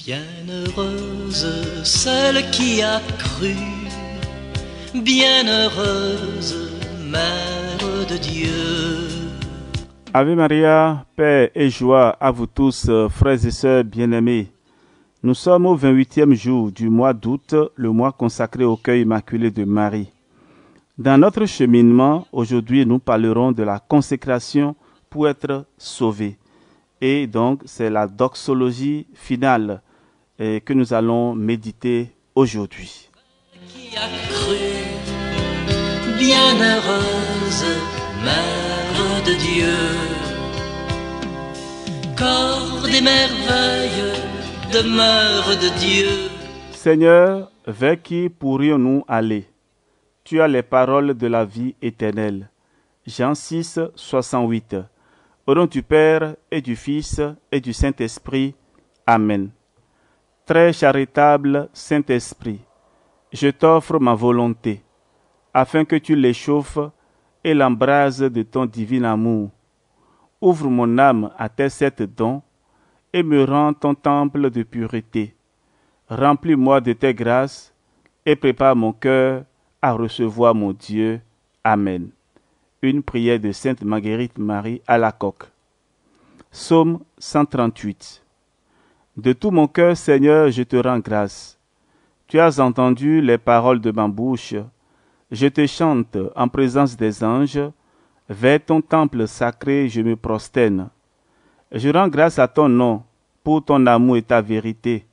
Bienheureuse celle qui a cru, bienheureuse Mère de Dieu. Ave Maria, paix et joie à vous tous, frères et sœurs bien-aimés. Nous sommes au 28e jour du mois d'août, le mois consacré au cœur immaculé de Marie. Dans notre cheminement, aujourd'hui, nous parlerons de la consécration pour être sauvé. Et donc, c'est la doxologie finale que nous allons méditer aujourd'hui. Qui a cru, bienheureuse Mère de Dieu, corps des merveilles, demeure de Dieu. Seigneur, vers qui pourrions-nous aller? Tu as les paroles de la vie éternelle. Jean 6, 68. Au nom du Père et du Fils et du Saint-Esprit. Amen. Très charitable Saint-Esprit, je t'offre ma volonté, afin que tu l'échauffes et l'embrases de ton divin amour. Ouvre mon âme à tes 7 dons et me rends ton temple de pureté. Remplis-moi de tes grâces et prépare mon cœur à recevoir mon Dieu. Amen. Une prière de Sainte Marguerite Marie Alacoque. Psaume 138. De tout mon cœur, Seigneur, je te rends grâce. Tu as entendu les paroles de ma bouche. Je te chante en présence des anges. Vers ton temple sacré, je me prosterne. Je rends grâce à ton nom pour ton amour et ta vérité,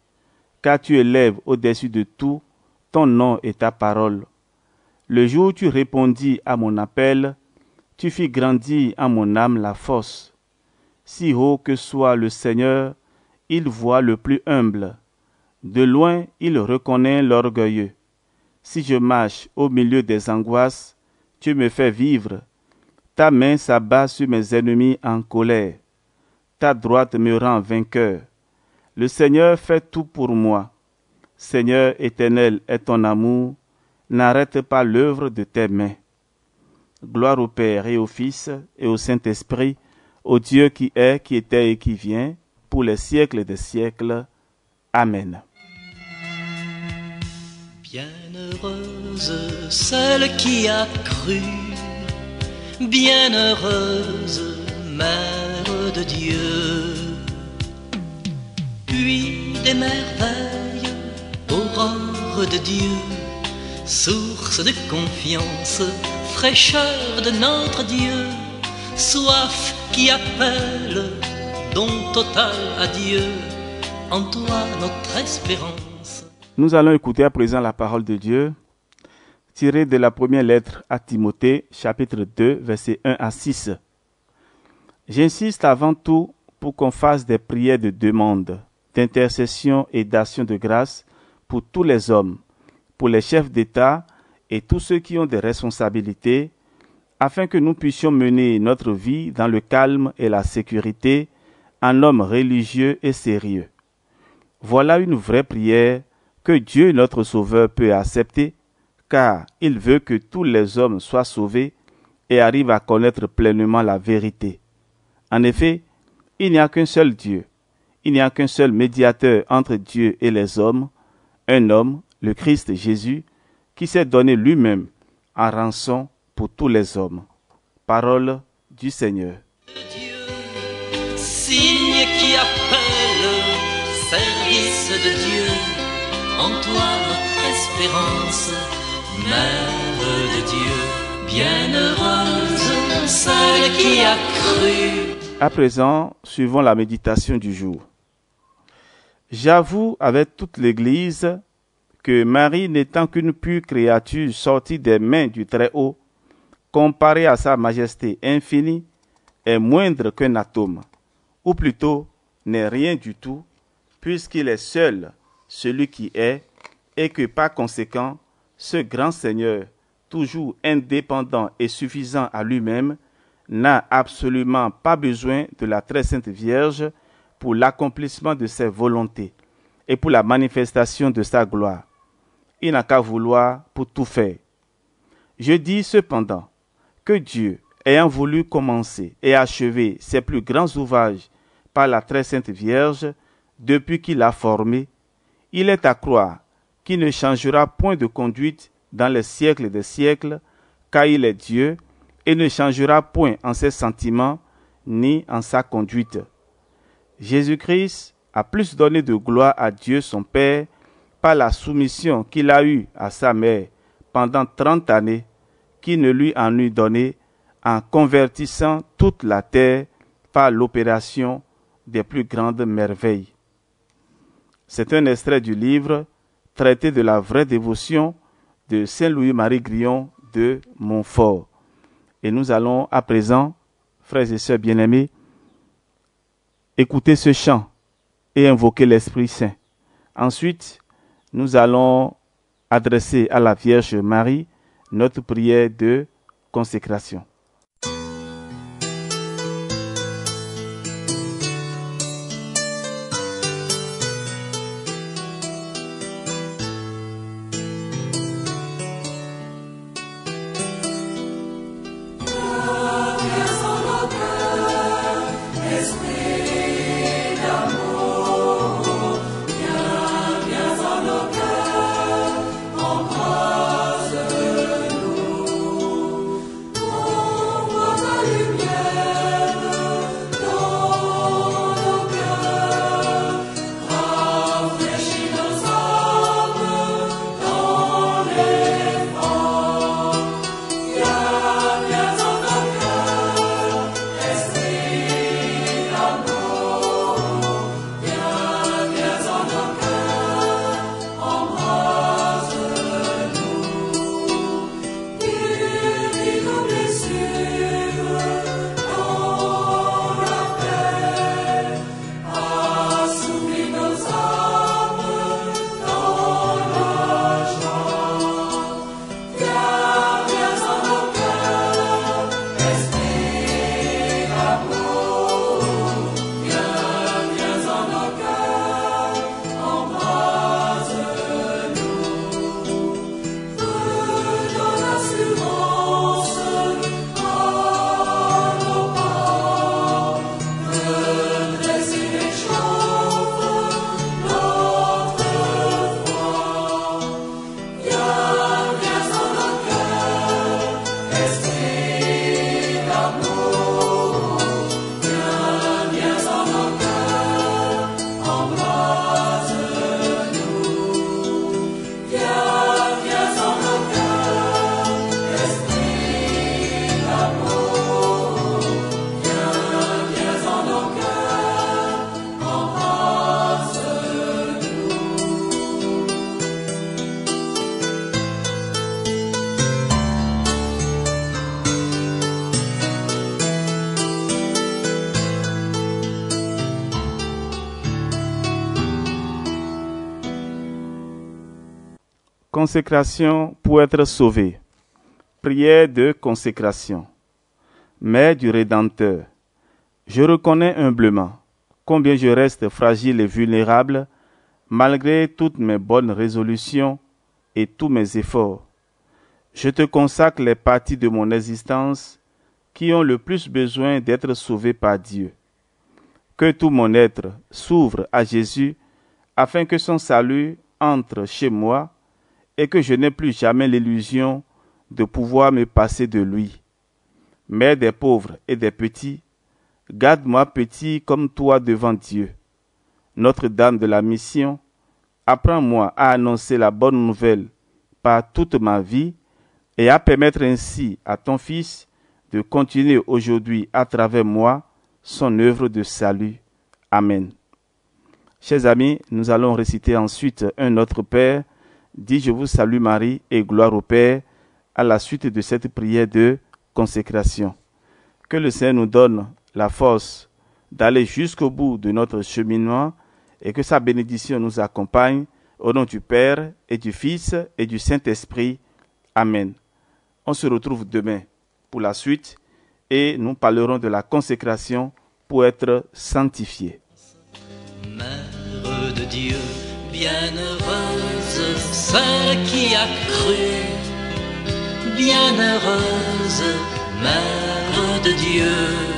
car tu élèves au-dessus de tout ton nom et ta parole. Le jour où tu répondis à mon appel, tu fis grandir en mon âme la force. Si haut que soit le Seigneur, il voit le plus humble. De loin, il reconnaît l'orgueilleux. Si je marche au milieu des angoisses, tu me fais vivre. Ta main s'abat sur mes ennemis en colère. Ta droite me rend vainqueur. Le Seigneur fait tout pour moi. Seigneur éternel est ton amour. N'arrête pas l'œuvre de tes mains. Gloire au Père et au Fils et au Saint-Esprit, au Dieu qui est, qui était et qui vient, pour les siècles des siècles. Amen. Bienheureuse celle qui a cru, bienheureuse Mère de Dieu. Puis des merveilles, aurore de Dieu, source de confiance, fraîcheur de notre Dieu, soif qui appelle, don total à Dieu, en toi notre espérance. Nous allons écouter à présent la parole de Dieu, tirée de la première lettre à Timothée, chapitre 2, versets 1 à 6. J'insiste avant tout pour qu'on fasse des prières de demande, d'intercession et d'action de grâce pour tous les hommes, pour les chefs d'État et tous ceux qui ont des responsabilités, afin que nous puissions mener notre vie dans le calme et la sécurité en homme religieux et sérieux. Voilà une vraie prière que Dieu notre Sauveur peut accepter, car il veut que tous les hommes soient sauvés et arrivent à connaître pleinement la vérité. En effet, il n'y a qu'un seul Dieu, il n'y a qu'un seul médiateur entre Dieu et les hommes, un homme, le Christ Jésus, qui s'est donné lui-même en rançon pour tous les hommes. Parole du Seigneur. Dieu, signe qui appelle, service de Dieu, en toi notre espérance, Mère de Dieu, bienheureuse celle qui a cru. À présent, suivons la méditation du jour. J'avoue avec toute l'Église que Marie, n'étant qu'une pure créature sortie des mains du Très-Haut, comparée à sa majesté infinie, est moindre qu'un atome, ou plutôt n'est rien du tout, puisqu'il est seul celui qui est, et que par conséquent, ce grand Seigneur, toujours indépendant et suffisant à lui-même, n'a absolument pas besoin de la très sainte Vierge pour l'accomplissement de ses volontés et pour la manifestation de sa gloire. Il n'a qu'à vouloir pour tout faire. Je dis cependant que Dieu, ayant voulu commencer et achever ses plus grands ouvrages par la très sainte Vierge, depuis qu'il l'a formé, il est à croire qu'il ne changera point de conduite dans les siècles des siècles, car il est Dieu et ne changera point en ses sentiments ni en sa conduite. Jésus-Christ a plus donné de gloire à Dieu son Père par la soumission qu'il a eue à sa mère pendant 30 années, qu'il ne lui en eût donné en convertissant toute la terre par l'opération des plus grandes merveilles. C'est un extrait du livre Traité de la vraie dévotion de Saint Louis-Marie Grillon de Montfort. Et nous allons à présent, frères et sœurs bien-aimés, écouter ce chant et invoquer l'Esprit Saint. Ensuite, nous allons adresser à la Vierge Marie notre prière de consécration. Consécration pour être sauvé. Prière de consécration. Mère du Rédempteur, je reconnais humblement combien je reste fragile et vulnérable malgré toutes mes bonnes résolutions et tous mes efforts. Je te consacre les parties de mon existence qui ont le plus besoin d'être sauvées par Dieu. Que tout mon être s'ouvre à Jésus afin que son salut entre chez moi et que je n'ai plus jamais l'illusion de pouvoir me passer de lui. Mère des pauvres et des petits, garde-moi petit comme toi devant Dieu. Notre-Dame de la Mission, apprends-moi à annoncer la bonne nouvelle par toute ma vie et à permettre ainsi à ton Fils de continuer aujourd'hui à travers moi son œuvre de salut. Amen. Chers amis, nous allons réciter ensuite un autre Père, dit je vous salue Marie et gloire au Père, à la suite de cette prière de consécration. Que le Seigneur nous donne la force d'aller jusqu'au bout de notre cheminement et que sa bénédiction nous accompagne au nom du Père et du Fils et du Saint-Esprit. Amen. On se retrouve demain pour la suite et nous parlerons de la consécration pour être sanctifié. Mère de Dieu, bienheureuse, celle qui a cru, bienheureuse, Mère de Dieu.